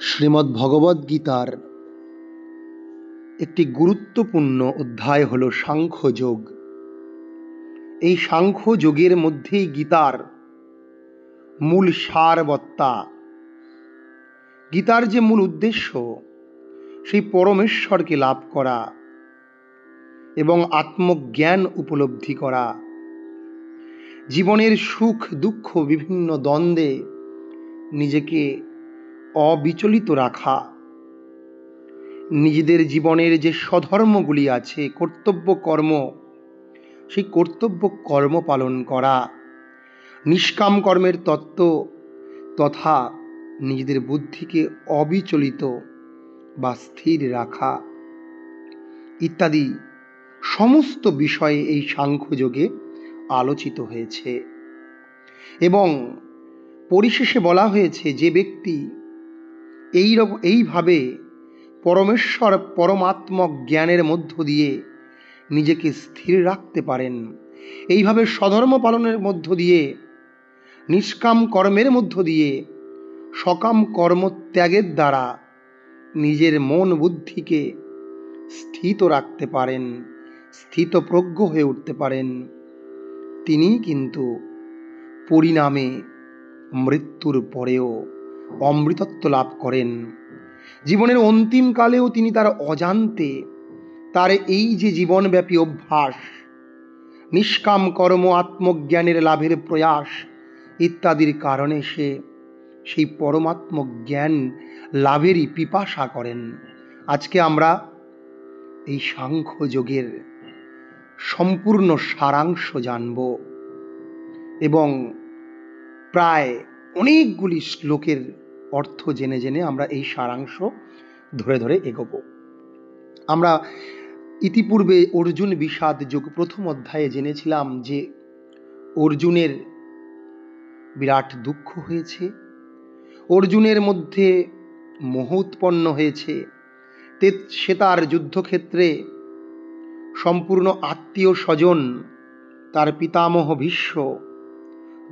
শ্রীমদ্ ভগবদ্ গীতার একটি গুরুত্বপূর্ণ অধ্যায় হল সাংখ্যযোগ। এই সাংখ্যযোগের মধ্যেই গীতার মূল সারবত্তা। গীতার যে মূল উদ্দেশ্য, সেই পরমেশ্বরকে লাভ করা এবং আত্মজ্ঞান উপলব্ধি করা, জীবনের সুখ দুঃখ বিভিন্ন দ্বন্দ্বে নিজেকে অবিচলিত রাখা, নিজেদের জীবনের যে স্বধর্মগুলি আছে, কর্তব্য কর্ম, সেই কর্তব্য কর্ম পালন করা, নিষ্কাম কর্মের তত্ত্ব তথা নিজেদের বুদ্ধিকে অবিচলিত বা স্থির রাখা ইত্যাদি সমস্ত বিষয়ে এই সাংখ্যযোগে আলোচিত হয়েছে। এবং পরিশেষে বলা হয়েছে, যে ব্যক্তি এইভাবে পরমেশ্বর পরমাত্মক জ্ঞানের মধ্য দিয়ে নিজেকে স্থির রাখতে পারেন, এইভাবে স্বধর্ম পালনের মধ্য দিয়ে, নিষ্কাম কর্মের মধ্য দিয়ে, সকাম কর্ম ত্যাগের দ্বারা নিজের মন বুদ্ধিকে স্থিত রাখতে পারেন, স্থিতপ্রজ্ঞ হয়ে উঠতে পারেন, তিনি কিন্তু পরিণামে মৃত্যুর পরেও অমৃতত্ব লাভ করেন। জীবনের অন্তিমকালেও তিনি তার অজান্তে তার এই যে জীবনব্যাপী অভ্যাস, নিষ্কাম কর্ম, আত্মজ্ঞানের লাভের প্রয়াস ইত্যাদির কারণে সে সেই পরমাত্মক জ্ঞান লাভেরই পিপাসা করেন। আজকে আমরা এই সাংখ্যযোগের সম্পূর্ণ সারাংশ জানব এবং প্রায় অনেকগুলি শ্লোকের অর্থ জেনে জেনে আমরা এই সারাংশ ধরে ধরে এগোব। আমরা ইতিপূর্বে অর্জুন বিষাদ যোগ প্রথম অধ্যায়ে জেনেছিলাম যে অর্জুনের বিরাট দুঃখ হয়েছে, অর্জুনের মধ্যে মোহ উৎপন্ন হয়েছে, সে তার যুদ্ধক্ষেত্রে সম্পূর্ণ আত্মীয় স্বজন, তার পিতামহ ভীষ্ম,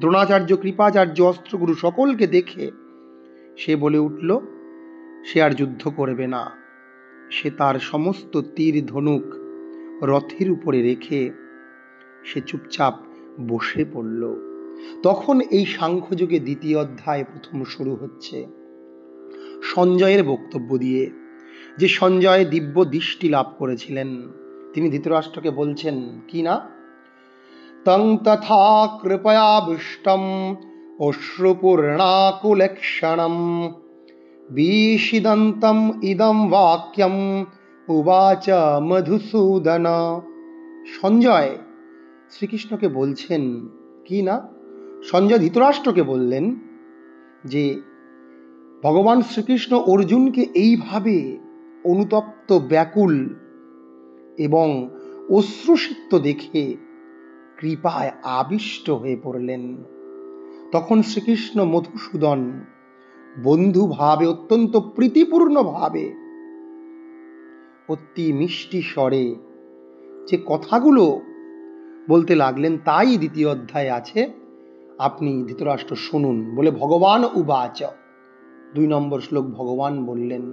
দ্রোণাচার্য, কৃপাচার্য, অস্ত্রগুরু সকলকে দেখে সে বলে উঠল সে আর যুদ্ধ করবে না। সে তার সমস্ত তীর ধনুক রথের উপরে রেখে সে চুপচাপ বসে পড়ল। তখন এই সাংখ্যযোগে দ্বিতীয় অধ্যায় প্রথম শুরু হচ্ছে সঞ্জয়ের বক্তব্য দিয়ে। যে সঞ্জয় দিব্য দৃষ্টি লাভ করেছিলেন, তিনি ধৃতরাষ্ট্রকে বলছেন কি না, তং তথা কৃপয়াবিষ্টম অশ্রুপূর্ণাকুলক্ষণম বিষিদন্তম ইদম বাক্যম উবাচ মধুসূদন। সঞ্জয় শ্রীকৃষ্ণকে বলছেন কি না, সঞ্জয় ধৃতরাষ্ট্রকে বললেন যে ভগবান শ্রীকৃষ্ণ অর্জুনকে এইভাবে অনুতপ্ত, ব্যাকুল এবং অশ্রুসিক্ত দেখে কৃপায় আবিষ্ট হয়ে পড়লেন। তখন শ্রীকৃষ্ণ মধুসূদন বন্ধু ভাবে, অত্যন্ত প্রীতিপূর্ণ ভাবে, অতি মিষ্টি স্বরে যে কথাগুলো বলতে লাগলেন তাই দ্বিতীয় অধ্যায়ে আছে, আপনি ধৃতরাষ্ট্র শুনুন। বলে ভগবান উবাচ, 2 নম্বর শ্লোক ভগবান বললেন,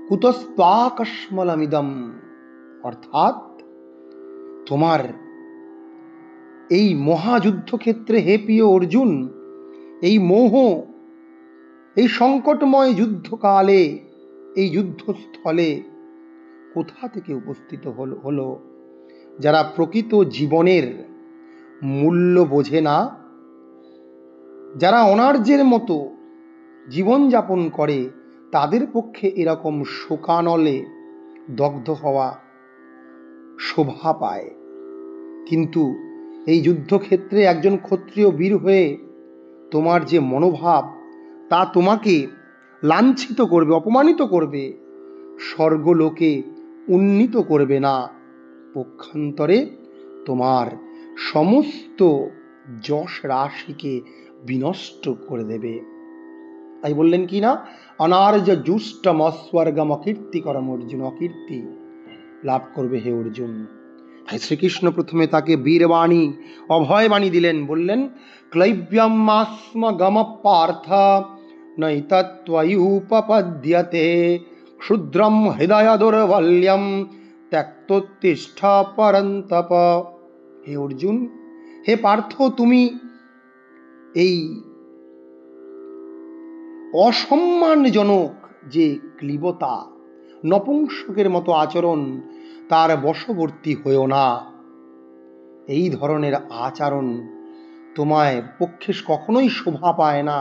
কুতস্ত্বাকস্মলমিদম, অর্থাৎ তোমার এই মহাযুদ্ধক্ষেত্রে হে প্রিয় অর্জুন, এই মোহ, এই সংকটময় যুদ্ধকালে, এই যুদ্ধস্থলে কোথা থেকে উপস্থিত হলো? যারা প্রকৃত জীবনের মূল্য বোঝে না, যারা অনার্যের মতো জীবনযাপন করে, তাদের পক্ষে এরকম শোকানলে দগ্ধ হওয়া শোভা পায়। কিন্তু এই যুদ্ধক্ষেত্রে একজন ক্ষত্রিয় বীর হয়ে তোমার যে মনোভাব, তা তোমাকে লাঞ্ছিত করবে, অপমানিত করবে, স্বর্গলোকে উন্নীত করবে না, পক্ষান্তরে তোমার সমস্ত যশ রাশিকে বিনষ্ট করে দেবে। তাই বললেন কি না, অনার্য জুষ্টম অস্বর্গম অকীর্তিকরম অর্জুন, অকীর্তি লাভ করবে হে অর্জুন। তাই শ্রীকৃষ্ণ প্রথমে তাকে বীরবাণী, অভয়বাণী দিলেন, বললেন ক্লৈব্যম মাস্ম গম পার্থ নৈতত্ত্বয়ুপপদ্যতে ক্ষুদ্রম হৃদয় দুর্বল্যম ত্যক্তোত্তিষ্ঠ পরন্তপ। হে অর্জুন, হে পার্থ, তুমি এই অসম্মানজনক যে ক্লীবতা, নপুংসকের মতো আচরণ, তার বশবর্তী হয়েও না। এই ধরনের আচরণ তোমায় পক্ষে কখনোই শোভা পায় না।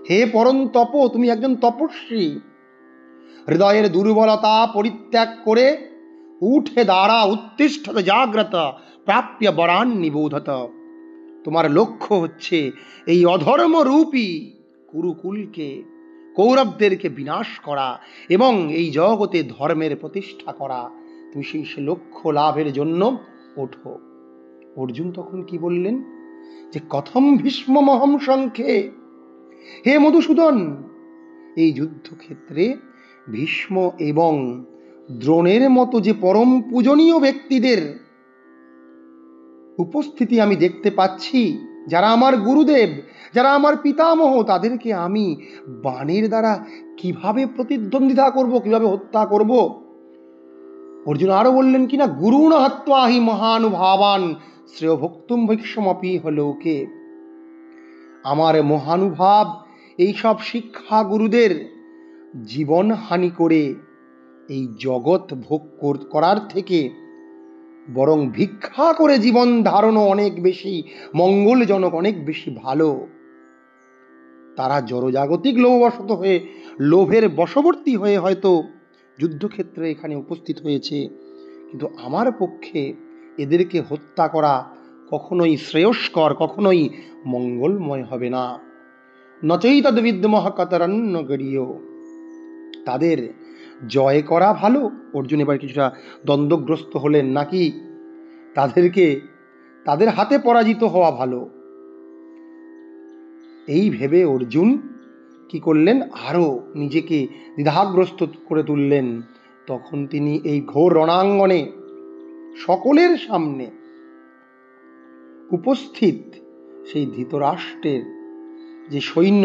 হে পরন্তপ, তুমি একজন তপস্বী। হৃদয়ের দুর্বলতা পরিত্যাগ করে উঠে দাঁড়া, উত্তিষ্ঠত জাগ্রত প্রাপ্য বরান নিবোধত। তোমার লক্ষ্য হচ্ছে এই অধর্মরূপী কুরুকুলকে, কৌরবদেরকে বিনাশ করা এবং এই জগতে ধর্মের প্রতিষ্ঠা করা। তুমি সেই লক্ষ্য লাভের জন্য ওঠো। অর্জুন তখন কি বললেন যে কথম ভীষ্ম মহম সংখ্যে, হে মধুসূদন, এই যুদ্ধক্ষেত্রে ভীষ্ম এবং দ্রোণের মতো যে পরম পূজনীয় ব্যক্তিদের উপস্থিতি আমি দেখতে পাচ্ছি, যারা আমার গুরুদেব, যারা আমার পিতামহ, তাদেরকে আমি বাণের দ্বারা কিভাবে প্রতিদ্বন্দ্বিতা করব, কিভাবে হত্যা করব। অর্জুন আরো বললেন কিনা, গুরুণ হত্বা হি মহানুভাবান শ্রেয় ভক্তুম ভৈক্ষমপি হলোকে। আমার মহানুভাব এইসব শিক্ষা গুরুদের জীবন হানি করে এই জগৎ ভোগ করার থেকে বরং ভিক্ষা করে জীবন ধারণও অনেক বেশি মঙ্গলজনক, অনেক বেশি ভালো। তারা জড়জাগতিক লোভবশত হয়ে, লোভের বশবর্তী হয়ে হয়তো যুদ্ধক্ষেত্রে এখানে উপস্থিত হয়েছে, কিন্তু আমার পক্ষে এদেরকে হত্যা করা কখনোই শ্রেয়স্কর, কখনোই মঙ্গলময় হবে না। নচৈতদ বিদ্মহ কতরন্ন গড়ীয়। তাদের জয় করা ভালো। অর্জুন এবার কিছুটা দ্বন্দ্বগ্রস্ত হলেন, নাকি তাদের হাতে পরাজিত হওয়া ভালো। এই ভেবে অর্জুন কি করলেন, আরো নিজেকে দ্বিধাগ্রস্ত করে তুললেন। তখন তিনি এই ঘোর রণাঙ্গনে সকলের সামনে উপস্থিত সেই ধৃতরাষ্ট্রের যে সৈন্য,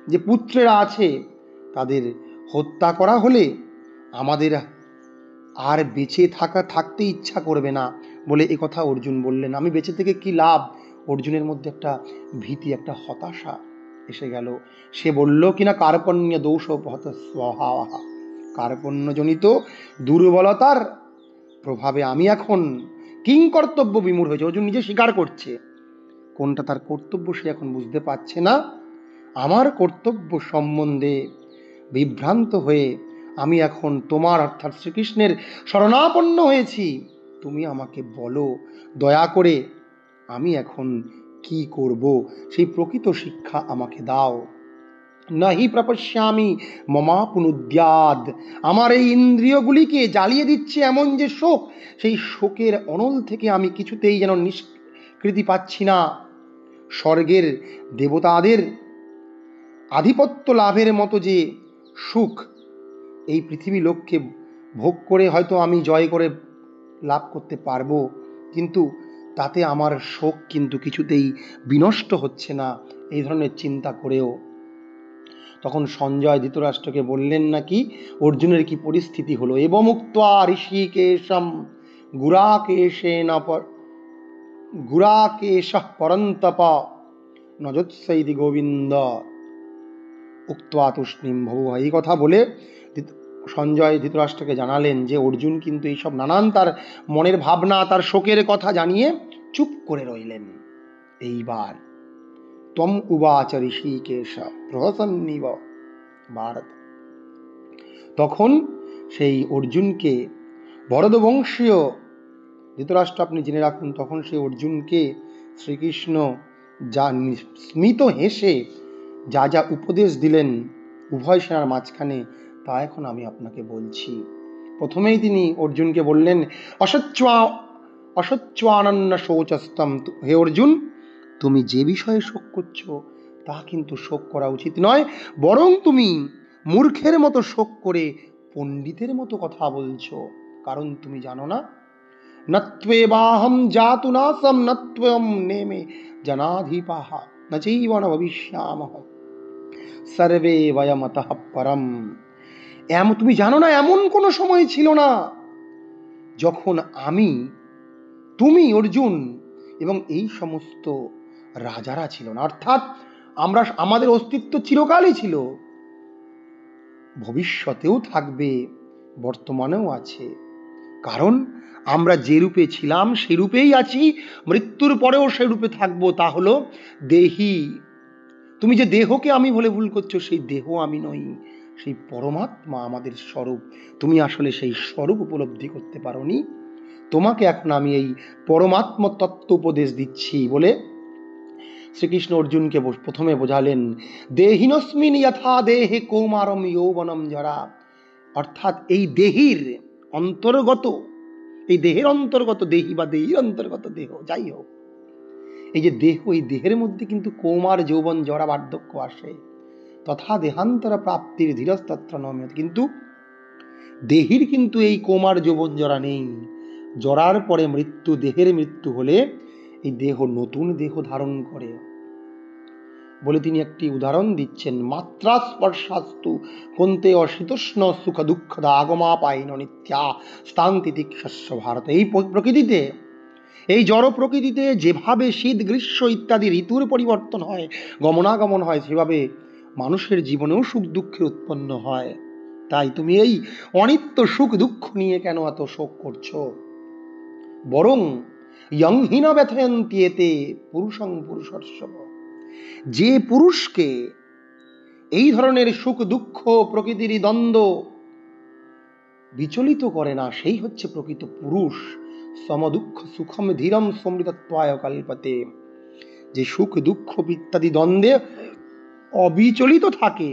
যে পুত্রেরা আছে, তাদের হত্যা করা হলে আমাদের আর বেঁচে থাকতে ইচ্ছা করবে না বলে একথা অর্জুন বললেন। আমি বেঁচে থেকে কি লাভ? অর্জুনের মধ্যে একটা ভীতি, একটা হতাশা এসে গেল। সে বলল কিনা, কার্পণ্য দোষ পহত স্বভাবা, কার্পণ্যজনিত দুর্বলতার প্রভাবে আমি এখন কিং কর্তব্য বিমূঢ় হয়েছে। অর্জুন নিজে স্বীকার করছে কোনটা তার কর্তব্য সে এখন বুঝতে পারছে না। আমার কর্তব্য সম্বন্ধে বিভ্রান্ত হয়ে আমি এখন তোমার অর্থাৎ শ্রীকৃষ্ণের শরণাপন্ন হয়েছি। তুমি আমাকে বলো দয়া করে আমি এখন কি করব, সেই প্রকৃত শিক্ষা আমাকে দাও। নাহি প্রপশ্যামি মমাপুনুদ্যাদ। আমার এই ইন্দ্রিয়গুলিকে জ্বালিয়ে দিচ্ছে এমন যে শোক, সেই শোকের অনল থেকে আমি কিছুতেই যেন নিষ্কৃতি পাচ্ছি না। স্বর্গের দেবতাদের আধিপত্য লাভের মতো যে সুখ এই পৃথিবী লোককে ভোগ করে হয়তো আমি জয় করে লাভ করতে পারবো, কিন্তু তাতে আমার শোক কিন্তু কিছুতেই বিনষ্ট হচ্ছে না, এই ধরনের চিন্তা করেও। তখন সঞ্জয় ধৃতরাষ্ট্রকে বললেন নাকি অর্জুনের কি পরিস্থিতি হলো। এবমুক্ত্বা ঋষিকেশম গুরাকেশ পরন্তপ নজৎসৈতি গোবিন্দ উক্ত্বা তুষ্ণীম ভবুঃ। এই কথা বলে সঞ্জয় ধৃতরাষ্ট্রকে জানালেন যে অর্জুন কিন্তু এইসব নানান তার মনের ভাবনা, তার শোকের কথা জানিয়ে চুপ করে রইলেন। এইবার তম উবাচ ঋষিকেশ প্রহসন্নিব ভারত। তখন সেই অর্জুনকে ভরতবংশীয় ধৃতরাষ্ট্র, আপনি জেনে রাখুন, তখন সেই অর্জুনকে শ্রীকৃষ্ণ যা স্মিত হেসে যা যা উপদেশ দিলেন উভয় সেনার মাঝখানে, তা এখন আমি আপনাকে বলছি। প্রথমেই তিনি অর্জুনকে বললেন, অসচ্চানন্য শোচস্তম। হে অর্জুন, তুমি যে বিষয়ে শোক করছো তা কিন্তু শোক করা উচিত নয়, বরং তুমি মূর্খের মতো শোক করে পণ্ডিতের মতো কথা বলছো। কারণ তুমি জানো না, নত্বেবাহম জাতু নাসম নত্বম নেমে জনাধিপাহা নচৈব ন ভবিষ্যামহ। সর্বে বয়মতঃ পরম। তুমি জানো না, এমন কোনো সময় ছিল না যখন আমি, তুমি, অর্জুন এবং এই সমস্ত রাজারা ছিল না। অর্থাৎ আমাদের অস্তিত্ব চিরকালই ছিল, ভবিষ্যতেও থাকবে, বর্তমানেও আছে। কারণ আমরা যে রূপে ছিলাম সে রূপেই আছি, মৃত্যুর পরেও সে রূপে থাকবো। তা হলো দেহি। তুমি যে দেহকে আমি বলে ভুল করছো, সেই দেহ আমি নই, সেই পরমাত্মা আমাদের স্বরূপ। তুমি আসলে সেই স্বরূপ উপলব্ধি করতে পারোনি। তোমাকে এখন আমি এই পরমাত্ম তত্ত্ব উপদেশ দিচ্ছি বলে শ্রীকৃষ্ণ অর্জুনকে প্রথমে বোঝালেন, দেহিনস্মিন যথা দেহে কৌমারম যৌবনম জরা। অর্থাৎ এই দেহির অন্তর্গত, এই দেহের অন্তর্গত দেহি বা দেহির অন্তর্গত দেহ, যাই হোক, এই যে দেহ, এই দেহের মধ্যে কিন্তু কৌমার যৌবন জরা বার্ধক্য আসে। তথা দেহান্তর প্রাপ্তির ধীরস্তত্র নমে। কিন্তু দেহির কিন্তু এই কৌমার যৌবন জরা নেই। জরার পরে মৃত্যু, দেহের মৃত্যু হলে এই দেহ নতুন দেহ ধারণ করে বলে তিনি একটি উদাহরণ দিচ্ছেন। মাত্রা স্পর্শাস্তু কন্তে অশীতোষ্ণ সুখ দুঃখদা আগমাপায়ন নিত্যা স্থান্তি তিক্ষস্য ভারত। এই প্রকৃতিতে, এই জড় প্রকৃতিতে যেভাবে শীত গ্রীষ্ম ইত্যাদি ঋতুর পরিবর্তন হয়, গমনাগমন হয়, সেভাবে মানুষের জীবনেও সুখ দুঃখের উৎপন্ন হয়। তাই তুমি এই অনিত্য সুখ দুঃখ নিয়ে কেন এত শোক করছো? বরং ইয়ংহীন ব্যথয়ন্তি এতে পুরুষং পুরুষর্ষব। যে পুরুষকে এই ধরনের সুখ দুঃখ প্রকৃতির দ্বন্দ্ব বিচলিত করে না, সেই হচ্ছে প্রকৃত পুরুষ। সম দুঃখ সুখম ধীরম সমৃতত্বায় কল্পতে। যে সুখ দুঃখ ইত্যাদি দ্বন্দ্বে অবিচলিত থাকে,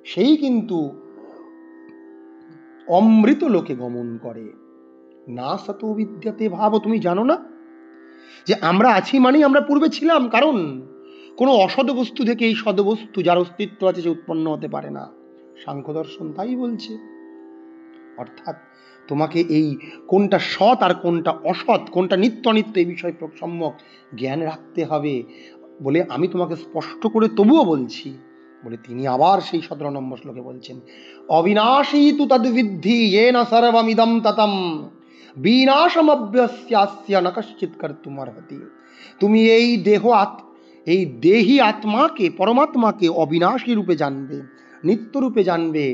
সেই কিন্তু অমৃত লোকে গমন করে। না সত বিদ্যাতে ভাব। তুমি জানো না যে আমরা আছি মানেই আমরা পূর্বে ছিলাম? কারণ কোনো অসৎ বস্তু থেকে এই সদবস্তু যার অস্তিত্ব আছে সে উৎপন্ন হতে পারে না। সাংখ্য দর্শন তাই বলছে। অর্থাৎ তোমাকে এই কোনটা সৎ আর কোনটা অসৎ, কোনটা নিত্য অনিত্য, এই বিষয়ে সম্যক জ্ঞান রাখতে হবে বলে আমি তোমাকে স্পষ্ট করে তবুও বলছি বলে তিনি আবার সেই 17 নম্বর শ্লোকে বলছেন, অবিনাশী তু তদ্বিদ্ধি येन सर्वमिदं ततं বিনাশমভ্যস্যাস্য ন কশ্চিৎ কর্তুমর্হতি। তুমি এই এই দেহি আত্মাকে, পরমাত্মাকে অবিনাশী রূপে জানবে, নিত্য রূপে জানবে।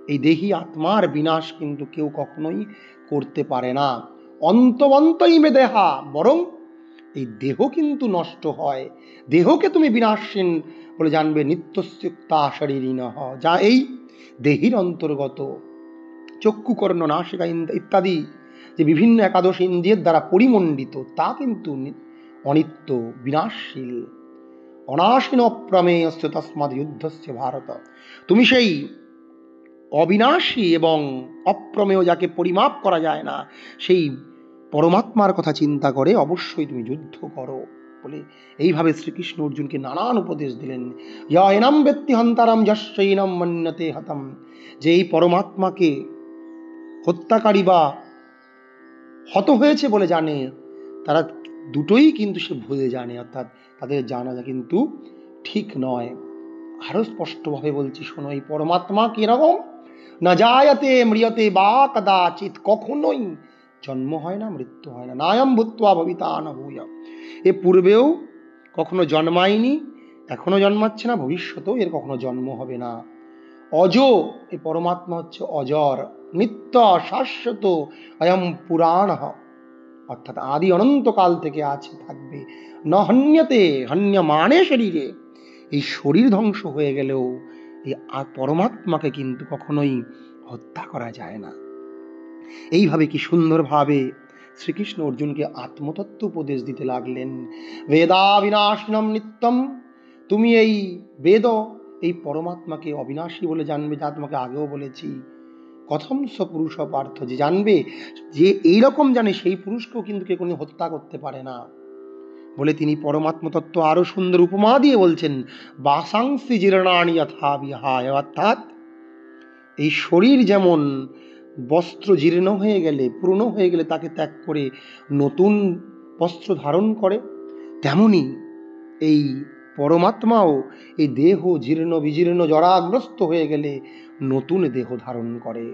এই দেহি আত্মার বিনাশ কিন্তু কেউ কখনোই করতে পারে না। অন্তবন্তই মে দেহা। বরং এই দেহ কিন্তু নষ্ট হয়। দেহকে তুমি বিনাশহীন বলে জানবে। নিত্যস্যুক্তা শরীরিণ। যা এই দেহির অন্তর্গত চক্ষু কর্ণ নাসিকা ইত্যাদি যে বিভিন্ন একাদশ ইন্দ্রিয়ের দ্বারা পরিমণ্ডিত, তা কিন্তু অনিত্য, বিনাশশীল। অনাশীন অপ্রমেয়স্য তস্মাৎ যুদ্ধস্য ভারত। তুমি সেই অবিনাশী এবং অপ্রমেয়, যাকে পরিমাপ করা যায় না, সেই পরমাত্মার কথা চিন্তা করে অবশ্যই তুমি যুদ্ধ করো বলে এইভাবে শ্রীকৃষ্ণ অর্জুনকে নানান উপদেশ দিলেন। ইয়া এনাম ব্যক্তি হন্তারাম যস্যৈনম মন্যতে হতম। যে এই পরমাত্মাকে হত্যাকারী বা হত হয়েছে বলে জানে, তারা দুটোই কিন্তু সে ভুলে জানে। অর্থাৎ তাদের জানা কিন্তু ঠিক নয়। আরো স্পষ্টভাবে বলছি, শোনো, এই পরমাত্মা কিরকম? না জায়তে ম্রিয়তে বা কদাচিৎ। কখনোই জন্ম হয় না, মৃত্যু হয় না। নায়ম ভূত্বা ভবিতা ন ভূয়। এ পূর্বেও কখনো জন্মায়নি, এখনো জন্মাচ্ছে না, ভবিষ্যতেও এর কখনো জন্ম হবে না। অজ, এই পরমাত্মা হচ্ছে অজর, নিত্য, শাশ্বত, অয়ম পুরাণ। অর্থাৎ আদি অনন্তকাল থেকে আছে, থাকবে। ন হন্যতে হন্যমানে শরীরে। এই শরীর ধ্বংস হয়ে গেলেও এই পরমাত্মাকে কিন্তু কখনোই হত্যা করা যায় না। এইভাবে কি সুন্দরভাবে শ্রীকৃষ্ণ অর্জুনকে আত্মতত্ত্ব উপদেশ দিতে লাগলেন। বেদা বিনাশিনম নিত্যম। তুমি এই বেদ, এই পরমাত্মাকে অবিনাশী বলে জানবে, যা তোমাকে আগেও বলেছি। কথম স পুরুষ পার্থ। যে জানবে, যে এইরকম জানে, সেই পুরুষকেও কিন্তু কেউ কোনো হত্যা করতে পারে না বলে তিনি পরমাত্ম তত্ত্ব আরো সুন্দর উপমা দিয়ে বলছেন। বাসাংসি জীর্ণানি যথা বিহায়। অর্থাৎ এই শরীর যেমন বস্ত্র জীর্ণ হয়ে গেলে, পুরনো হয়ে গেলে তাকে ত্যাগ করে নতুন বস্ত্র ধারণ করে, তেমনি এই পরমাত্মাও এই দেহ জীর্ণ বিজীর্ণ জরাগ্রস্ত হয়ে গেলে নতুন দেহ ধারণ করে।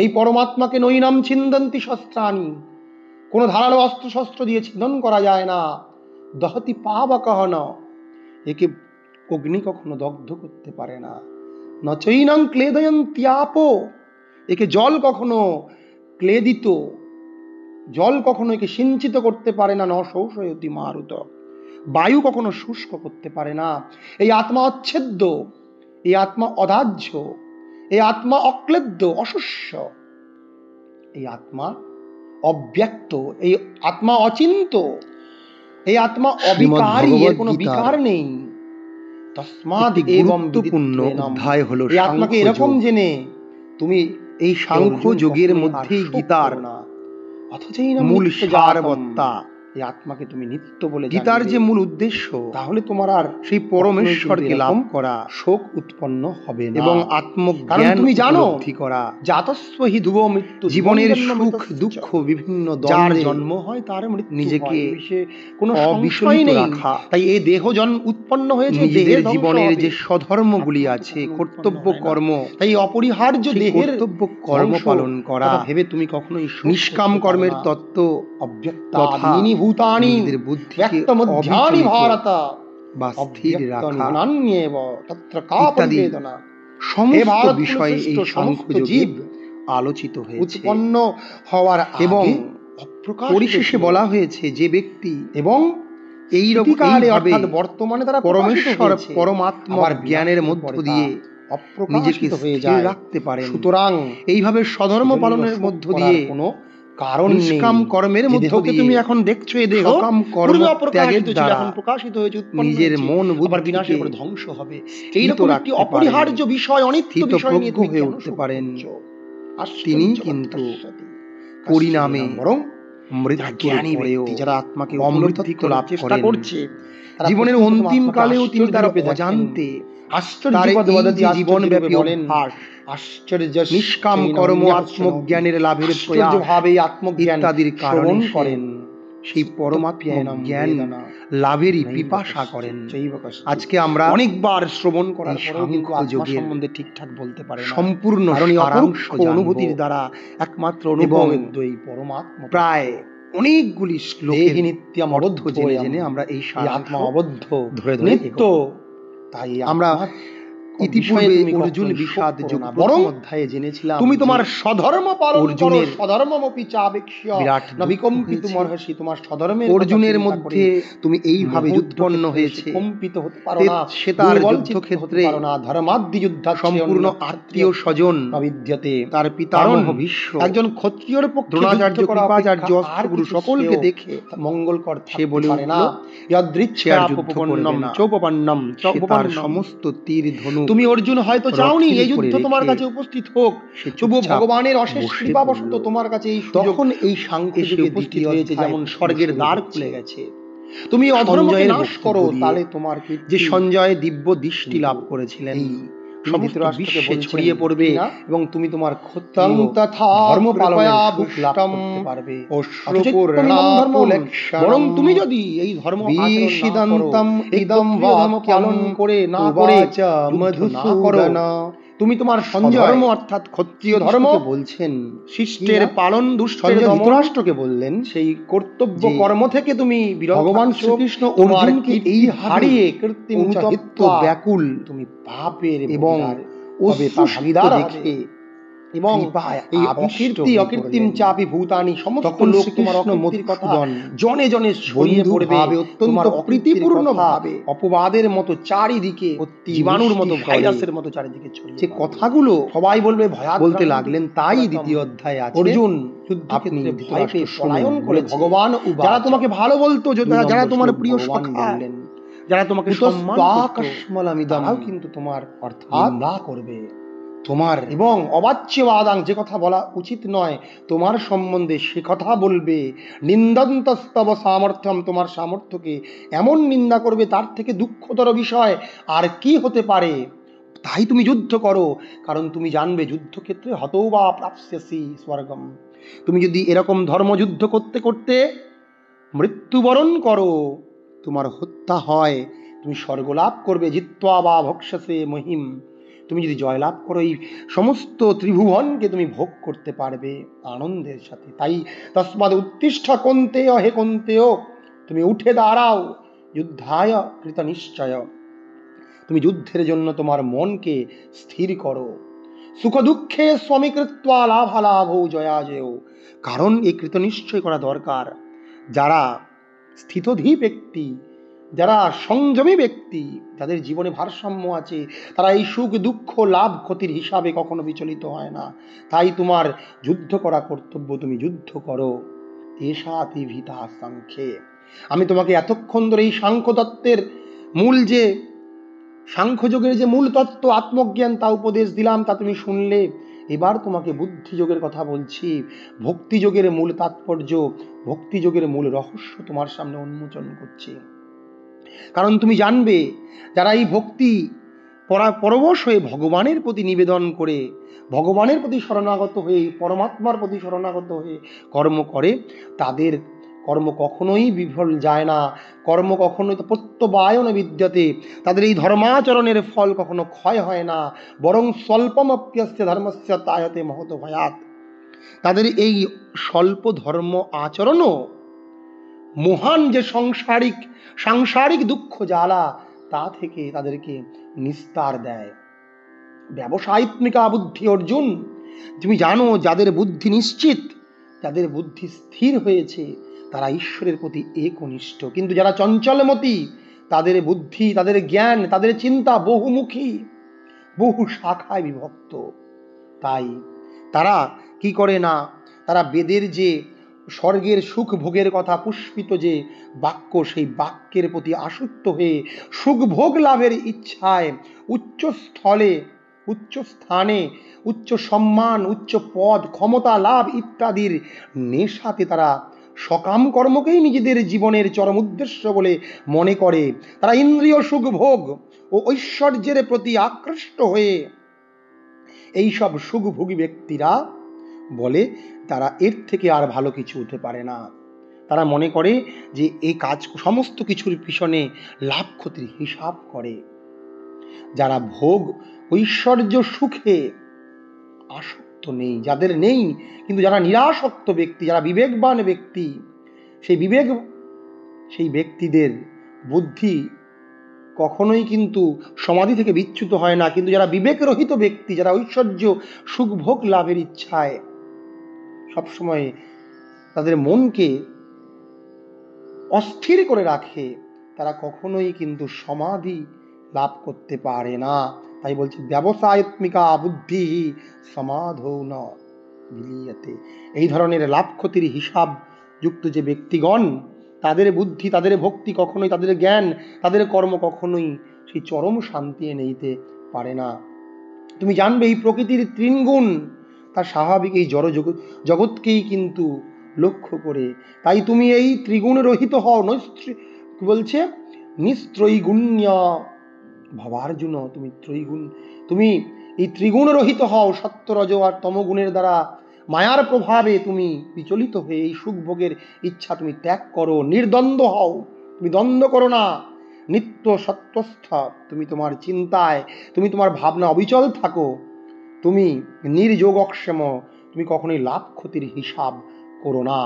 এই পরমাত্মাকে নৈনাম ছিন্দন্তি শস্ত্রাণি, কোনো ধারালো অস্ত্র শস্ত্র দিয়ে ছিদন করা যায় না। দহতি পাবকহন, একে অগ্নি কখনো দগ্ধ করতে পারে না। ন চৈনং ক্লেদয়ন্তি আপো, একে জল কখনো ক্লেদিত, জল কখনো একে সিঞ্চিত করতে পারে না। ন শৌষয়তি মারুত, বায়ু কখনো শুষ্ক করতে পারে না। এই আত্মা অচ্ছেদ্য, এই আত্মা অদাহ্য, এই আত্মা অক্লেদ্য অশস্য, এই আত্মা অব্যক্ত, এই আত্মা অচিন্ত, এই আত্মা অবিকারী, এর কোনো বিকার নেই। তস্মাৎ এবং গুরুত্বপূর্ণ অধ্যায় হলো এই আত্মাকে এরকম জেনে তুমি এই সাংখ্য যোগের মধ্যেই গীতার না, অথচ এই মূল সারবত্তা, এই আত্মাকে তুমি নিত্য বলে গীতার যে মূল উদ্দেশ্য, তাহলে তোমার আর সেই পরমেশ্বরকে লাভ করা, শোক উৎপন্ন হবে না এবং আত্মজ্ঞান তুমি জানো করা। জাতস্ব হি ধ্রুব মৃত্যু, জীবনের সুখ দুঃখ বিভিন্ন যার জন্ম হয় তার মৃত্যু, নিজেকে কোনো সংশয় নেই। তাই এই দেহ জন্ম উৎপন্ন হয়েছে, নিজেদের জীবনের যে স্বধর্মগুলি আছে, কর্তব্য কর্ম, তাই অপরিহার্য দেহের কর্তব্য কর্ম পালন করা ভেবে তুমি কখনোই নিষ্কাম কর্মের তত্ত্ব অব্যক্তানি ভূতানি ব্যক্তমধ্যানি ভারত বা স্থির রাখা ইত্যাদি সমস্ত বিষয়ে এই সাংখ্য জীব আলোচিত হয়েছে। উৎপন্ন হওয়ার এবং পরিশেষে বলা হয়েছে যে ব্যক্তি এবং এই রকম বর্তমানে তারা পরমেশ্বর পরমাত্মার জ্ঞানের মধ্য দিয়ে নিজেকে স্থির রাখতে পারেন, সুতরাং এইভাবে স্বধর্ম পালনের মধ্য দিয়ে কোনো কারণ নিষ্কাম কর্মের মধ্য দিয়ে তুমি এখন দেখছো এই দেহ কাম কর্ম ত্যাগের দ্বারা এখন প্রকাশিত হয়েছে, নিজের মন বুদ্ধি বিনাশের পরে ধ্বংস হবে। এইরকম একটি অপরিহার্য বিষয়, অনিত্য বিষয় নিয়ে তুমি হয়ে উঠতে পারেন, তিনি কিন্তু পরিণামে বরং জ্ঞানী ব্যক্তি যারা আত্মাকে অমৃতত্ব লাভ চেষ্টা করছে, জীবনের অন্তিম কালেও তিনি তার অজান্তে জীবনব্যাপী অভ্যাস, আশ্চর্য নিষ্কাম কর্ম, আত্মজ্ঞানের লাভের প্রয়াস ভাবে আত্মজ্ঞান ইত্যাদির কারণ করেন, সেই পরমাত্মা জ্ঞান লাভেরই পিপাসা করেন। আজকে আমরা অনেকবার শ্রবণ করার পরেও কিন্তু আত্মা সম্বন্ধে ঠিকঠাক বলতে পারে না, সম্পূর্ণ অনুভূতির দ্বারা একমাত্র অনুভবেদ্য এই পরমাত্মা প্রায় অনেকগুলি শ্লোকে নিত্যম অবদ্ধ জেনে আমরা এই আত্মা অবদ্ধ ধরে নিত্য। তাই আমরা ইতিপূর্বে অর্জুন বিষাদ যোগ বরং অধ্যায়ে জেনেছিলাম তুমি তোমার স্বধর্ম পালন করো, স্বধর্মমপি চাবেক্ষ্য ন বিকম্পিতুম অর্হসি, তোমার স্বধর্মের অর্জুনের মধ্যে তুমি এইভাবে উৎপন্ন হয়েছে, কম্পিত হতে পারো না, সে তার যুদ্ধক্ষেত্রে ধর্মাদ্দি যুদ্ধাৎ সম্পূর্ণ আত্মীয় স্বজন অবিদ্যতে, তার পিতামহ ভীষ্ম একজন ক্ষত্রিয়র পক্ষে দ্রোণাচার্য কৃপাচার্য অস্ত্রগুরু সকলকে দেখে মঙ্গলকর সে বলে না চৌপন্নম তার সমস্ত তীর ধনু, তুমি অর্জুন হয়তো চাওনি এই যুদ্ধ তোমার কাছে উপস্থিত হোক, তবুও ভগবানের অশেষ কৃপাবশত তোমার কাছে এই তখন এই সাংখ্য যোগে উপস্থিত হয়েছে, যেমন স্বর্গের দ্বার খুলে গেছে। তুমি অধর্মকে নাশ করো, তাহলে তোমার যে সঞ্জয় দিব্য দৃষ্টি লাভ করেছিলেন সমস্ত বিশ্বে ছড়িয়ে পড়বে এবং তুমি তোমার ধর্ম পালনের সুখ লাভ করতে পারবে। বরং তুমি যদি এই ধর্ম ইদম পালন করে না করে তুমি তোমার ধর্ম অর্থাৎ ক্ষত্রিয় ধর্ম বলছেন শিষ্টের পালন, দুষ্টের ধৃতরাষ্ট্রকে বললেন সেই কর্তব্য কর্ম থেকে তুমি ভগবান শ্রীকৃষ্ণ অর্জুনকে এই হারিয়ে কৃত্রিম চাহিত্য ব্যাকুল তুমি পাপের এবং অশ্রুসিদার দেখে এবং এই অকীর্তি অকীর্তিম চাপি ভূতানি সমস্ত লোক তোমার অকীর্তির কথা জনে জনে ছড়িয়ে পড়বে, অত্যন্ত অপ্রীতিপূর্ণ ভাবে অপবাদের মতো চারিদিকে, জীবাণুর মতো ভাইরাসের মতো চারিদিকে ছড়িয়ে, যে কথাগুলো সবাই বলবে ভয়ানক বলতে লাগলেন। তাই দ্বিতীয় অধ্যায়ে আছে অর্জুন আপনি ভয় পেয়ে পলায়ন করে ভগবান যারা তোমাকে ভালো বলতো, যারা তোমার প্রিয় সখা, যারা তোমাকে সম্মান করতো, কিন্তু তোমার অর্থাৎ না করবে তোমার এবং অবাচ্যবাদাং, যে কথা বলা উচিত নয় তোমার সম্বন্ধে সে কথা বলবে। নিন্দন্তস্তব সামর্থ্যম, তোমার সামর্থ্যকে এমন নিন্দা করবে, তার থেকে দুঃখতর বিষয় আর কি হতে পারে। তাই তুমি যুদ্ধ করো, কারণ তুমি জানবে যুদ্ধক্ষেত্রে হতৌ বা প্রাপ্স্যসি স্বর্গম। তুমি যদি এরকম ধর্মযুদ্ধ করতে করতে মৃত্যুবরণ করো, তোমার হত্যা হয়, তুমি স্বর্গ লাভ করবে। জিত্বা বা ভক্ষসে মহিম, তুমি যদি জয়লাভ করো এই সমস্ত ত্রিভুবনকে তুমি ভোগ করতে পারবে আনন্দের সাথে। তাই তস্মাদ উত্তিষ্ঠ কন্তেয়, হে কন্তেয়, তুমি উঠে দাঁড়াও, যুদ্ধায় কৃত নিশ্চয়, তুমি যুদ্ধের জন্য তোমার মনকে স্থির করো। সুখ দুঃখে সমীকৃত্বা লাভালাভ জয়াজেয়, কারণ এই কৃতনিশ্চয় করা দরকার। যারা স্থিতধী ব্যক্তি, যারা সংযমী ব্যক্তি, যাদের জীবনে ভারসাম্য আছে, তারা এই সুখ দুঃখ লাভ ক্ষতির হিসাবে কখনো বিচলিত হয় না। তাই তোমার যুদ্ধ করা কর্তব্য, তুমি যুদ্ধ করো। এষাতি ভিতা সাংখ্যে, আমি তোমাকে এতক্ষণ ধরে এই সাংখ্য তত্ত্বের মূল যে সাংখ্যযোগের যে মূল তত্ত্ব আত্মজ্ঞান তা উপদেশ দিলাম, তা তুমি শুনলে। এবার তোমাকে বুদ্ধিযোগের কথা বলছি, ভক্তিযোগের মূল তাৎপর্য, ভক্তিযোগের মূল রহস্য তোমার সামনে উন্মোচন করছি। কারণ তুমি জানবে, যারা এই ভক্তি পরবশ হয়ে ভগবানের প্রতি নিবেদন করে, ভগবানের প্রতি শরণাগত হয়ে, পরমাত্মার প্রতি শরণাগত হয়ে কর্ম করে, তাদের কর্ম কখনোই বিফল যায় না, কর্ম কখনোই প্রত্যবায়ন বিদ্যতে, তাদের এই ধর্মাচরণের ফল কখনো ক্ষয় হয় না, বরং স্বল্পমপ্যস্য ধর্মস্য তায়তে মহত ভয়াত। তাদের এই স্বল্প ধর্ম আচরণও মহান যে সাংসারিক দুঃখ জ্বালা, তা থেকে তাদেরকে নিস্তার দেয়। ব্যবসায়িত্মিকা বুদ্ধি অর্জুন, তুমি জানো যাদের বুদ্ধি নিশ্চিত, যাদের বুদ্ধি স্থির হয়েছে, তারা ঈশ্বরের প্রতি একনিষ্ঠ। কিন্তু যারা চঞ্চলমতি, তাদের বুদ্ধি, তাদের জ্ঞান, তাদের চিন্তা বহুমুখী, বহু শাখায় বিভক্ত। তাই তারা কি করে না, তারা বেদের যে স্বর্গের সুখ ভোগের কথা পুষ্পিত যে বাক্য, সেই বাক্যের প্রতি আসক্ত হয়ে সুখ ভোগ লাভের ইচ্ছায় উচ্চস্থলে, উচ্চ স্থানে, উচ্চ সম্মান, উচ্চ পদ, ক্ষমতা লাভ ইত্যাদির নেশাতে তারা সকাম কর্মকেই নিজেদের জীবনের চরম উদ্দেশ্য বলে মনে করে। তারা ইন্দ্রিয় সুখ ভোগ ও ঐশ্বর্যের প্রতি আকৃষ্ট হয়ে এইসব সুখভোগী ব্যক্তিরা বলে তারা এর থেকে আর ভালো কিছু হতে পারে না। তারা মনে করে যে এই কাজ সমস্ত কিছুর পিছনে লাভ ক্ষতির হিসাব করে। যারা ভোগ ঐশ্বর্য সুখে আসক্ত নেই, যাদের নেই, কিন্তু যারা নিরাসক্ত ব্যক্তি, যারা বিবেকবান ব্যক্তি, সেই ব্যক্তিদের বুদ্ধি কখনোই কিন্তু সমাধি থেকে বিচ্যুত হয় না। কিন্তু যারা বিবেকরহিত ব্যক্তি, যারা ঐশ্বর্য সুখ ভোগ লাভের ইচ্ছায় সবসময় তাদের মনকে অস্থির করে রাখে, তারা কখনোই কিন্তু সমাধি লাভ করতে পারে না। তাই বলছে ব্যবসায়িত্মিকা বুদ্ধি সমাধৌ ন বিলীয়তে। এই ধরনের লাভ ক্ষতির হিসাব যুক্ত যে ব্যক্তিগণ, তাদের বুদ্ধি, তাদের ভক্তি কখনোই, তাদের জ্ঞান, তাদের কর্ম কখনোই সেই চরম শান্তি এনে দিতে পারে না। তুমি জানবে এই প্রকৃতির ত্রিগুণ তার স্বাভাবিক এই জগৎকেই কিন্তু লক্ষ্য করে। তাই তুমি এই ত্রিগুণ রহিত হও, কি বলছে, নিস্ত্রৈগুণ্য ভবার্জুন, তুমি এই ত্রিগুণ রহিত হও। সত্য রজ আর তমগুণের দ্বারা মায়ার প্রভাবে তুমি বিচলিত হয়ে এই সুখ ভোগের ইচ্ছা তুমি ত্যাগ করো। নির্দ্বন্দ্ব হও, তুমি দ্বন্দ্ব করো না। নিত্য সত্যস্থ, তুমি তোমার চিন্তায়, তুমি তোমার ভাবনা অবিচল থাকো। তুমি নির্যোগক্ষেম, তুমি কখনোই লাভ ক্ষতির হিসাব করো না।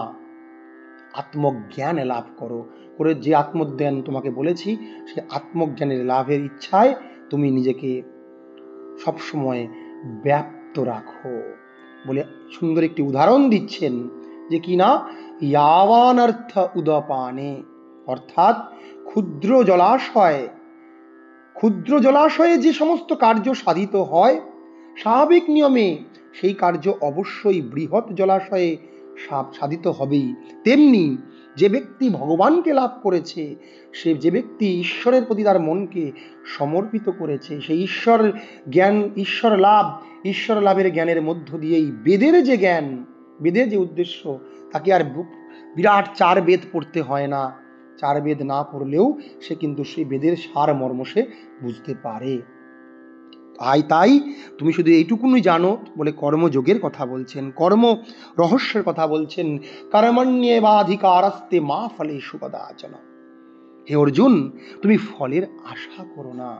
আত্মজ্ঞান লাভ করো। করে যে আত্মজ্ঞান তোমাকে বলেছি, সেই আত্মজ্ঞানের লাভের ইচ্ছায় তুমি নিজেকে সবসময় ব্যাপ্ত রাখো বলে সুন্দর একটি উদাহরণ দিচ্ছেন, যে কিনা ইয়াবান অর্থ উদপানে, অর্থাৎ ক্ষুদ্র জলাশয়ে যে সমস্ত কার্য সাধিত হয়, স্বাভাবিক নিয়মে সেই কার্য অবশ্যই বৃহৎ জলাশয়ে সাধিত হবেই। তেমনি যে ব্যক্তি ভগবানকে লাভ করেছে, যে ব্যক্তি ঈশ্বরের প্রতি তার মনকে সমর্পিত করেছে, সেই ঈশ্বর লাভের জ্ঞানের মধ্য দিয়েই বেদের যে জ্ঞান, বেদের যে উদ্দেশ্য, তাকে আর বিরাট 4 বেদ পড়তে হয় না। 4 বেদ না পড়লেও সে কিন্তু সেই বেদের সার মর্ম সে বুঝতে পারে। তাই তুমি শুধু এইটুকুনি জানো বলে কর্মযোগের কথা বলছেন, কর্ম রহস্যের কথা বলছেন। কর্মণ্যেবাধিকারস্তে মা ফলেষু কদাচন। হে অর্জুন, তুমি ফলের আশা করো না,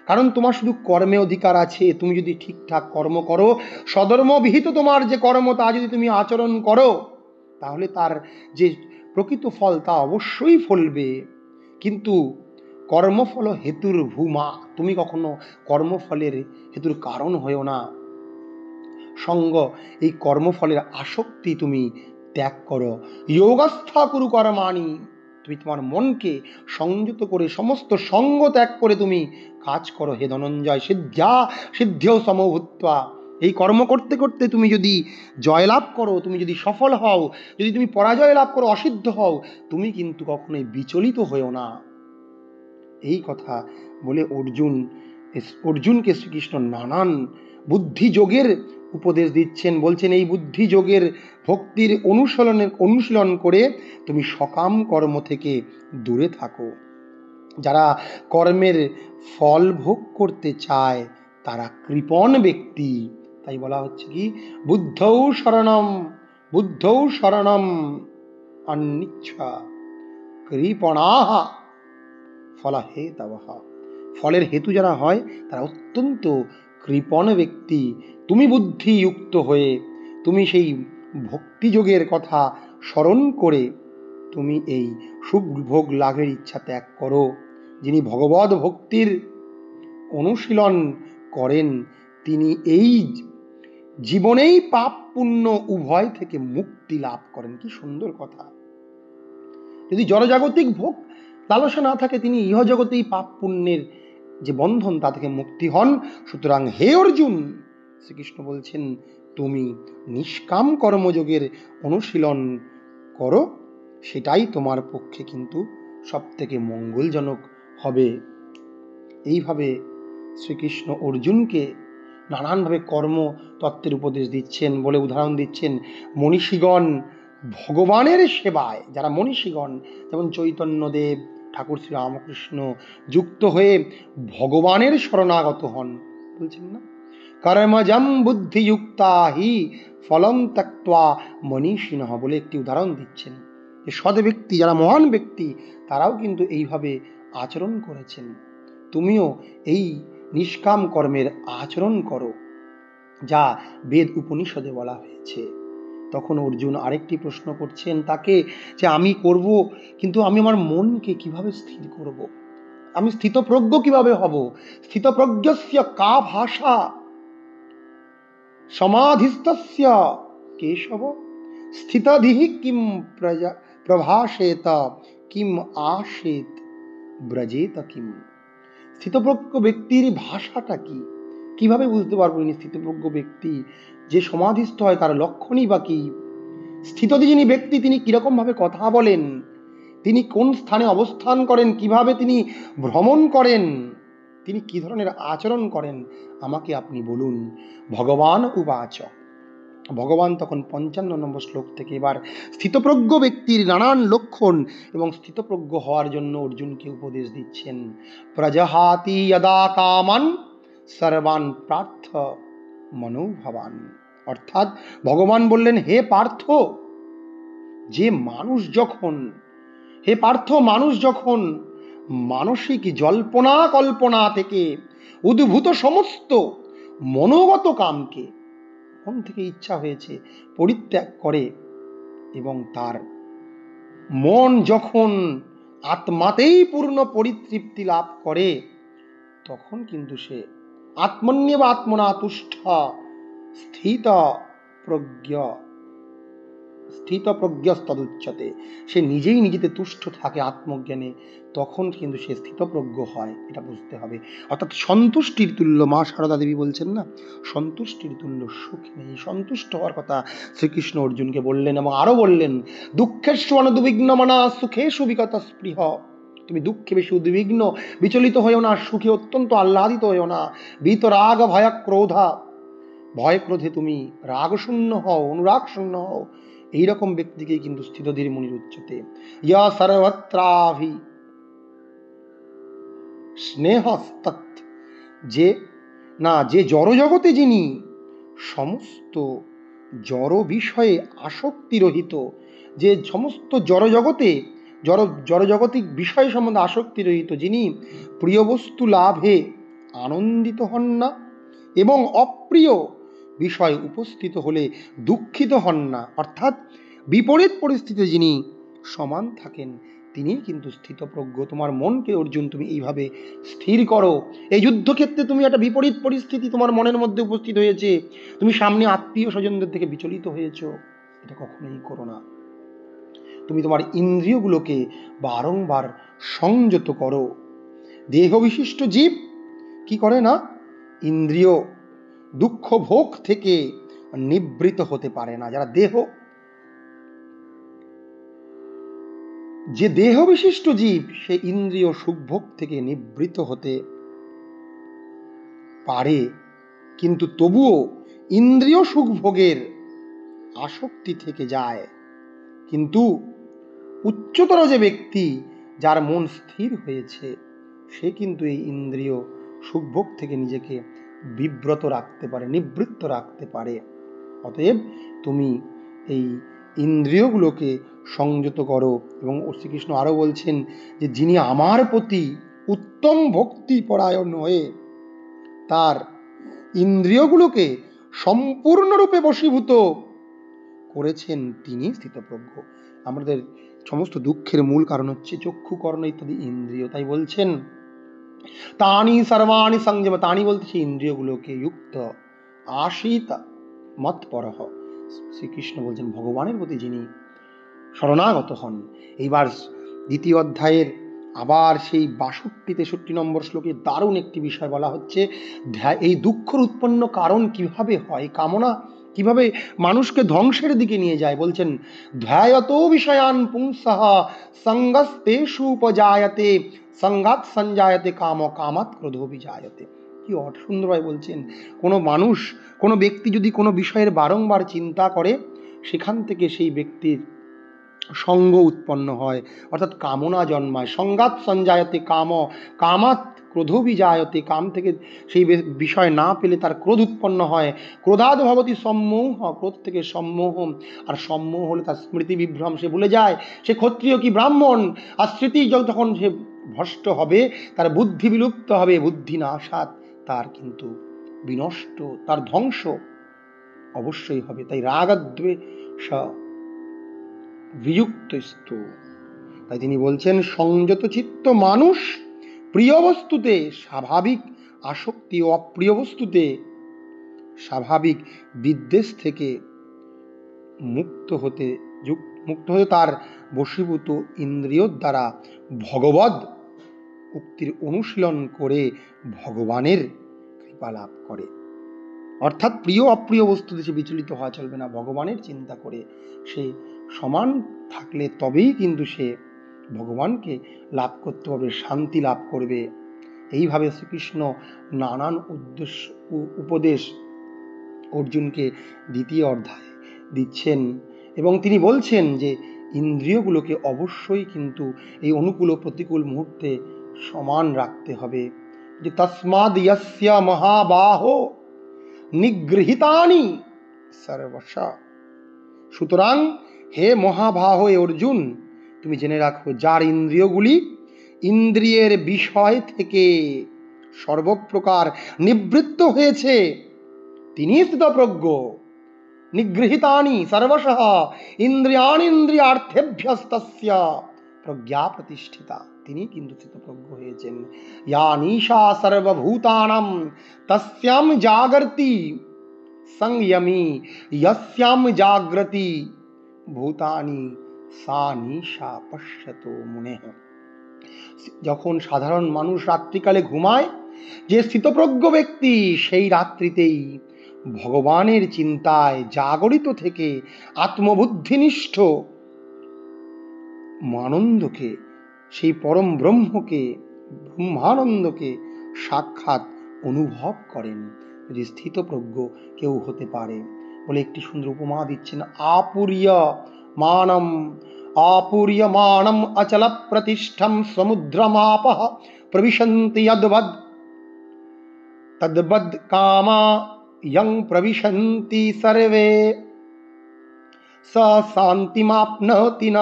কারণ তোমার শুধু কর্মে অধিকার আছে। তুমি যদি ঠিকঠাক কর্ম করো, সধর্মবিহিত তোমার যে কর্ম তা যদি তুমি আচরণ করো, তাহলে তার যে প্রকৃত ফল তা অবশ্যই ফলবে। কিন্তু কর্মফল হেতুর ভূমা, তুমি কখনো কর্মফলের হেতুর কারণ হয়েও না। সঙ্গ, এই কর্মফলের আসক্তি তুমি ত্যাগ করো। যোগস্থা কুরু কর্মাণি, তুমি তোমার মনকে সংযত করে সমস্ত সঙ্গ ত্যাগ করে তুমি কাজ করো। হে ধনঞ্জয়, সিদ্ধ্যা সিদ্ধ্যও সমভূত্বা, এই কর্ম করতে করতে তুমি যদি জয়লাভ করো, তুমি যদি সফল হও, যদি তুমি পরাজয় লাভ করো, অসিদ্ধ হও, তুমি কিন্তু কখনোই বিচলিত হয়েও না। এই কথা বলে অর্জুনকে শ্রীকৃষ্ণ নানান বুদ্ধিযোগের উপদেশ দিচ্ছেন। বলছেন, এই বুদ্ধিযোগের ভক্তির অনুশীলন করে তুমি সকাম কর্ম থেকে দূরে থাকো। যারা কর্মের ফল ভোগ করতে চায় তারা কৃপণ ব্যক্তি। তাই বলা হচ্ছে কি, বুদ্ধৌ শরণম অনিচ্ছা কৃপণাঃ ফলহেতবঃ। ফলের হেতু যারা হয় তারা অত্যন্ত কৃপণ ব্যক্তি। তুমি বুদ্ধিযুক্ত হয়ে তুমি সেই ভক্তিযোগের কথা স্মরণ করে তুমি এই সুখ ভোগ লাভের ইচ্ছা ত্যাগ করো। যিনি ভগবদ ভক্তির অনুশীলন করেন তিনি এই জীবনেই পাপ পুণ্য উভয় থেকে মুক্তি লাভ করেন। কি সুন্দর কথা! যদি জড়জাগতিক ভোগ লালসা না থাকে, তিনি ইহজগতেই পাপ পুণ্যের যে বন্ধন তা থেকে মুক্তি হন। সুতরাং হে অর্জুন, শ্রীকৃষ্ণ বলছেন, তুমি নিষ্কাম কর্মযোগের অনুশীলন করো, সেটাই তোমার পক্ষে কিন্তু সব থেকে মঙ্গলজনক হবে। এইভাবে শ্রীকৃষ্ণ অর্জুনকে নানানভাবে কর্মতত্ত্বের উপদেশ দিচ্ছেন। বলে উদাহরণ দিচ্ছেন, মনীষীগণ ভগবানের সেবায়, যারা মনীষীগণ যেমন চৈতন্যদেব, ঠাকুর শ্রী রামকৃষ্ণ যুক্ত হয়ে ভগবানের শরণাগত হন, বলছেন না, কর্মজম বুদ্ধিযুক্তা হি ফলম ত্যক্ত্বা মনীষিণঃ, বলে একটি উদাহরণ দিচ্ছেন। যে সৎ ব্যক্তি, যারা মহান ব্যক্তি, তারাও কিন্তু এইভাবে আচরণ করেছেন। তুমিও এই নিষ্কাম কর্মের আচরণ করো, যা বেদ উপনিষদে বলা হয়েছে। তখন অর্জুন আরেকটি প্রশ্ন করছেন তাকে, যে আমি করব, কিন্তু আমি আমার মনকে কিভাবে স্থির করব? আমি স্থিতপ্রজ্ঞ কিভাবে হব? স্থিতপ্রজ্ঞস্য কা ভাষা সমাধিস্থস্য কেশব, স্থিতধিঃ কিম প্রভাষেত, কিম আশেত ব্রজেত কিম। স্থিতপ্রজ্ঞ ব্যক্তির ভাষাটা কি? কিভাবে বুঝতে পারবো ইনি স্থিতপ্রজ্ঞ ব্যক্তি? যে সমাধিস্থ হয় তার লক্ষণই বা কি? স্থিতধি যিনি ব্যক্তি, তিনি কিরকম ভাবে কথা বলেন, তিনি কোন স্থানে অবস্থান করেন, কিভাবে তিনি ভ্রমণ করেন, তিনি কি ধরনের আচরণ করেন, আমাকে আপনি বলুন। ভগবান উবাচ, ভগবান তখন 55 নম্বর শ্লোক থেকে এবার স্থিতপ্রজ্ঞ ব্যক্তির নানান লক্ষণ এবং স্থিতপ্রজ্ঞ হওয়ার জন্য অর্জুনকে উপদেশ দিচ্ছেন। প্রজহাতি যদা কামান সর্বান প্রার্থ মনোভবান। অর্থাৎ ভগবান বললেন, হে পার্থ, যে মানুষ যখন, হে পার্থ, মানুষ যখন মানসিক জল্পনা কল্পনা থেকে উদ্ভূত সমস্ত মনোগত কামকে, মন থেকে ইচ্ছা হয়েছে, পরিত্যাগ করে এবং তার মন যখন আত্মাতেই পূর্ণ পরিতৃপ্তি লাভ করে, তখন কিন্তু সে আত্মন্যেব আত্মনা তুষ্ঠ স্থিতপ্রজ্ঞস্তদুচ্যতে, সে নিজেই নিজেতে তুষ্ট থাকে আত্মজ্ঞানে, তখন কিন্তু সে স্থিতপ্রজ্ঞ হয়। এটা বুঝতে হবে। অর্থাৎ সন্তুষ্টির তুল্য, মা সারদা দেবী বলছেন না, সন্তুষ্টির তুল্য সুখ নেই। সন্তুষ্ট হওয়ার কথা শ্রীকৃষ্ণ অর্জুনকে বললেন এবং আরো বললেন, দুঃখেষু অনুদ্বিগ্ন মনা সুখেষু বিগত স্পৃহ। তুমি দুঃখে বেশি উদ্বিগ্ন বিচলিত হয়েও না, সুখে অত্যন্ত আহ্লাদিত হয়েও না। বিতরাগ ভয় ক্রোধা, ভয় ক্রোধে তুমি রাগ শূন্য হও, অনুরাগ শূন্য হও। এইরকম ব্যক্তিকে কিন্তু স্থিতধীর মুনির উচ্চতে। ইয়া সর্বত্রাভি স্নেহস্তৎ, যে না, যে জড়জগতে যিনি সমস্ত জড় বিষয়ে আসক্তি রহিত, যে সমস্ত জড়জগতে জড়জগতিক বিষয় সম্বন্ধে আসক্তি রহিত, যিনি প্রিয় বস্তু লাভে আনন্দিত হন না এবং অপ্রিয় বিষয় উপস্থিত হলে দুঃখিত হন না, অর্থাৎ বিপরীত পরিস্থিতিতে যিনি সমান থাকেন, তিনি কিন্তু স্থিতপ্রজ্ঞ। তোমার মনকে অর্জুন তুমি এইভাবে স্থির করো। এই যুদ্ধক্ষেত্রে তুমি একটা বিপরীত পরিস্থিতি তোমার মনের মধ্যে উপস্থিত হয়েছে, তুমি সামনে আত্মীয় স্বজনদের থেকে বিচলিত হয়েছ, এটা কখনোই করো না। তুমি তোমার ইন্দ্রিয়গুলোকে বারংবার সংযত করো। দেহ বিশিষ্ট জীব কি করে না, ইন্দ্রিয় দুঃখ ভোগ থেকে নিবৃত হতে পারে না। যারা যে দেহ বিশিষ্ট জীব, সে ইন্দ্রিয় সুখভোগ থেকে নিবৃত হতে পারে, কিন্তু তবুও ইন্দ্রিয় সুখভোগের আসক্তি থেকে যায়। কিন্তু উচ্চতর যে ব্যক্তি, যার মন স্থির হয়েছে, সে কিন্তু এই ইন্দ্রিয় সুখভোগ থেকে নিজেকে বিব্রত রাখতে পারে, নিবৃত্ত রাখতে পারে। অতএব তুমি এই ইন্দ্রিয়গুলোকে সংযত করো। এবং শ্রীকৃষ্ণ আরো বলছেন যে যিনি আমার প্রতি উত্তম ভক্তি পরায়ণ হয়ে তার ইন্দ্রিয়গুলোকে সম্পূর্ণরূপে বশীভূত করেছেন, তিনি স্থিতপ্রজ্ঞ। আমাদের সমস্ত দুঃখের মূল কারণ হচ্ছে চক্ষু, কর্ণ ইত্যাদি ইন্দ্রিয়। তাই বলছেন তানি সর্বাণি সংযম, তানি বলতেছে ইন্দ্রিয়গুলোকে যুক্ত আশিত মৎপরহ। শ্রীকৃষ্ণ বলছেন ভগবানের প্রতি যিনি শরণাগত হন। এইবার দ্বিতীয় অধ্যায়ের আবার সেই 62-63 নম্বর শ্লোকে দারুণ একটি বিষয় বলা হচ্ছে। এই দুঃখের উৎপন্ন কারণ কিভাবে হয়, কামনা কিভাবে মানুষকে ধ্বংসের দিকে নিয়ে যায়। বলছেন ধ্যায়তো বিষয়ান পুংসঃ সঙ্গস্তেষু উপজায়তে সঙ্গাৎ সঞ্জায়তে কাম, কামাৎ ক্রোধো বিজায়তে। কি সুন্দরভাবে বলছেন। কোনো মানুষ, কোনো ব্যক্তি যদি কোনো বিষয়ের বারংবার চিন্তা করে, সেখান থেকে সেই ব্যক্তির সঙ্গ উৎপন্ন হয়, অর্থাৎ কামনা জন্মায়। সঙ্গাৎ সঞ্জায়তে কাম, কামাৎ ক্রোধ বিজায়তে, কাম থেকে সেই বিষয় না পেলে তার ক্রোধ উৎপন্ন হয়। ক্রোধাদ ভবতি সম্মোহ, ক্রোধ থেকে সম্মোহ, আর সম্মোহ হলে তার স্মৃতি বিভ্রম, সে ভুলে যায় সে ক্ষত্রিয় কি ব্রাহ্মণ। আর স্মৃতি যখন সে ভ্রষ্ট হবে, তার বুদ্ধি বিলুপ্ত হবে। বুদ্ধি না আসাত তার কিন্তু বিনষ্ট, তার ধ্বংস অবশ্যই হবে। তাই রাগদ্বেষ বিযুক্ত স্তু। তাই তিনি বলছেন সংযত চিত্ত মানুষ প্রিয় বস্তুতে স্বাভাবিক আসক্তি ও অপ্রিয় বস্তুতে স্বাভাবিক বিদ্বেষ থেকে মুক্ত হতে তার বশীভূত ইন্দ্রিয়র দ্বারা ভগবদ উক্তির অনুশীলন করে ভগবানের কৃপা লাভ করে। অর্থাৎ প্রিয় অপ্রিয় বস্তুতে সে বিচলিত হওয়া চলবে না, ভগবানের চিন্তা করে সে সমান থাকলে তবেই কিন্তু সে ভগবানকে লাভ করতে পারবে, শান্তি লাভ করবে। এইভাবে শ্রীকৃষ্ণ নানান উপদেশ অর্জুনকে দ্বিতীয় অধ্যায়ে দিচ্ছেন। এবং তিনি বলছেন যে ইন্দ্রিয়গুলোকে অবশ্যই কিন্তু এই অনুকূল ও প্রতিকূল মুহূর্তে সমান রাখতে হবে। যে তস্মাদ ইয়স্য মহাবাহো নিগৃহীতানি সর্বশা। সুতরাং হে মহাবাহো অর্জুন, তুমি জেনে রাখো যার ইন্দ্রিয়গুলি ইন্দ্রিয়ের বিষয় থেকে সর্বপ্রকার নিবৃত্ত হয়েছে, তিনি স্থিতপ্রজ্ঞ। নিগৃহীতানি সর্বশঃ ইন্দ্রিয়াণি ইন্দ্রিয়ার্থেভ্যস্তস্য প্রজ্ঞা প্রতিষ্ঠিতা, তিনি কিন্তু স্থিতপ্রজ্ঞ হয়েছেন। ইয়া নিশা সর্বভূতানাং তস্যাম জাগর্তি সংযমী যস্যাম জাগ্রতি ভূতানি সা নিশা পশ্যতো মুনেঃ। যখন সাধারণ মানুষ রাত্রিকালে ঘুমায়, যে স্থিতপ্রজ্ঞ ব্যক্তি সেই রাত্রিতেই ভগবানের চিন্তায় জাগরিত থেকে আত্মবুদ্ধিনিষ্ঠ আনন্দকে, সেই পরম ব্রহ্মকে, ব্রহ্মানন্দকে সাক্ষাৎ অনুভব করেন। যদি স্থিতপ্রজ্ঞ কেউ হতে পারে বলে একটি সুন্দর উপমা দিচ্ছেন। আপুর্যমানম অচল প্রতিষ্ঠম সমুদ্রমাপঃ প্রবিশন্তি যদ্বদ তদ্বদ কামা ইয়ং প্রবিশন্তি সর্বে স শান্তিমাপ্নোতি ন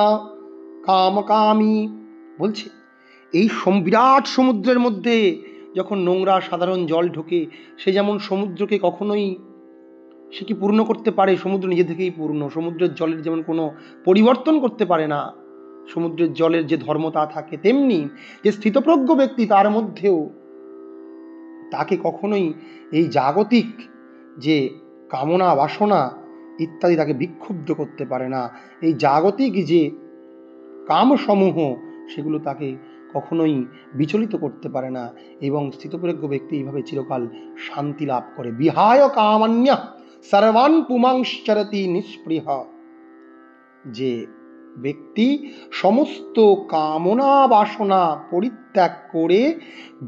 কামকামী। বলছে এই বিরাট সমুদ্রের মধ্যে যখন নোংরা সাধারণ জল ঢোকে, সে যেমন সমুদ্রকে কখনোই সে কি পূর্ণ করতে পারে? সমুদ্র নিজে থেকেই পূর্ণ। সমুদ্রের জলের যেমন কোনো পরিবর্তন করতে পারে না, সমুদ্রের জলের যে ধর্মতা থাকে, তেমনি যে স্থিতপ্রজ্ঞ ব্যক্তি তার মধ্যেও তাকে কখনোই এই জাগতিক যে কামনা বাসনা ইত্যাদি তাকে বিক্ষুব্ধ করতে পারে না। এই জাগতিক যে কামসমূহ সেগুলো তাকে কখনোই বিচলিত করতে পারে না। এবং স্থিতপ্রজ্ঞ ব্যক্তি এইভাবে চিরকাল শান্তি লাভ করে। বিহায় কামান্য সর্বান পুমাংশ্চরতি নিঃস্পৃহ। যে ব্যক্তি সমস্ত কামনা বাসনা পরিত্যাগ করে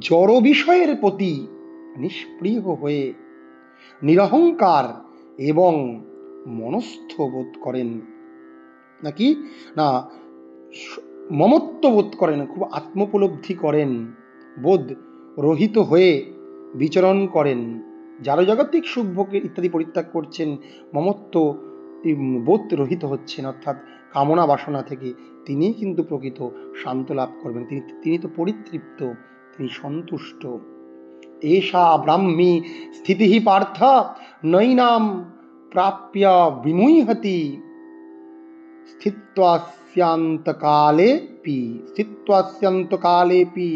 জড় বিষয়ের প্রতি নিষ্প্রিয় হয়ে নিরহংকার এবং মনস্থ বোধ করেন, নাকি না মমত্ব বোধ করেন, খুব আত্মোপলব্ধি করেন, বোধ রহিত হয়ে বিচরণ করেন, জাগতিক সুখ ভোগ ইত্যাদি পরিত্যাগ করছেন, মমত্ব বোধ রহিত হচ্ছেন, অর্থাৎ কামনা বাসনা থেকে, তিনি কিন্তু প্রকৃত শান্ত লাভ করবেন। তিনি তো পরিতৃপ্ত, তিনি সন্তুষ্ট। এষা ব্রাহ্মী স্থিতি পার্থ নৈনাম প্রাপ্য বিমুহতি স্থিত্বাস্যন্তকালেপি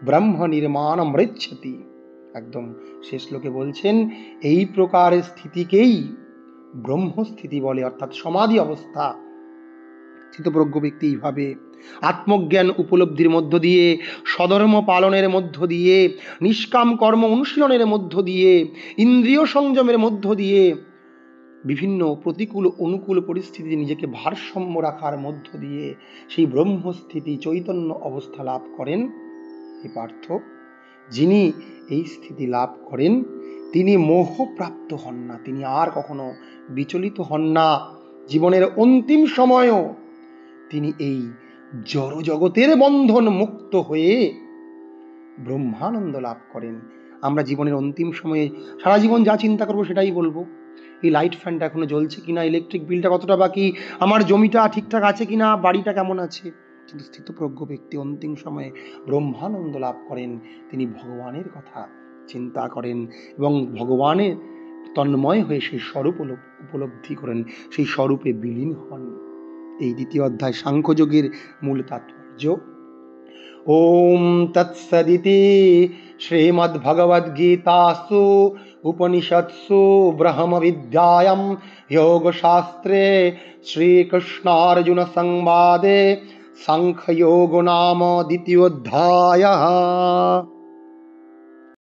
ব্রহ্ম নির্মাণ মৃচ্ছতি। একদম শেষ শ্লোকে বলছেন এই প্রকারের স্থিতিকেই ব্রহ্মস্থিতি বলে, অর্থাৎ সমাধি অবস্থা। স্থিতপ্রজ্ঞ ব্যক্তি এইভাবে আত্মজ্ঞান উপলব্ধির মধ্য দিয়ে, সধর্ম পালনের মধ্য দিয়ে, নিষ্কাম কর্ম অনুশীলনের মধ্য দিয়ে, ইন্দ্রিয় সংযমের মধ্য দিয়ে, বিভিন্ন প্রতিকূল অনুকূল পরিস্থিতিতে নিজেকে ভারসাম্য রাখার মধ্য দিয়ে সেই ব্রহ্মস্থিতি চৈতন্য অবস্থা লাভ করেন। এই পার্থ, যিনি এই স্থিতি লাভ করেন তিনি মোহপ্রাপ্ত হন না, তিনি আর কখনো বিচলিত হন না। জীবনের অন্তিম সময়ও তিনি এই জড় জগতের বন্ধন মুক্ত হয়ে ব্রহ্মানন্দ লাভ করেন। আমরা জীবনের অন্তিম সময়ে সারা জীবন যা চিন্তা করবো সেটাই বলবো। এই লাইট ফ্যানটা এখনো জ্বলছে কিনা, ইলেকট্রিক বিলটা কতটা বাকি, আমার জমিটা ঠিকঠাক আছে কিনা, বাড়িটা কেমন আছে। কিন্তু স্থিতপ্রজ্ঞ ব্যক্তি অন্তিম সময়ে ব্রহ্মানন্দ লাভ করেন। তিনি ভগবানের কথা চিন্তা করেন এবং ভগবানের তন্ময় হয়ে সেই স্বরূপ উপলব্ধি করেন, সেই স্বরূপে বিলীন হন। এই দ্বিতীয় অধ্যায় সাংখ্যযোগের মূল তাৎপর্য। ওম তৎসদিতি শ্রীমদ্ভগবদ্গীতাসু উপনিষৎসু ব্রহ্মবিদ্যায়াং যোগশাস্ত্রে শ্রীকৃষ্ণার্জুন সংবাদে সাংখ্যযোগো নাম দ্বিতীয়োধ্যায়ः।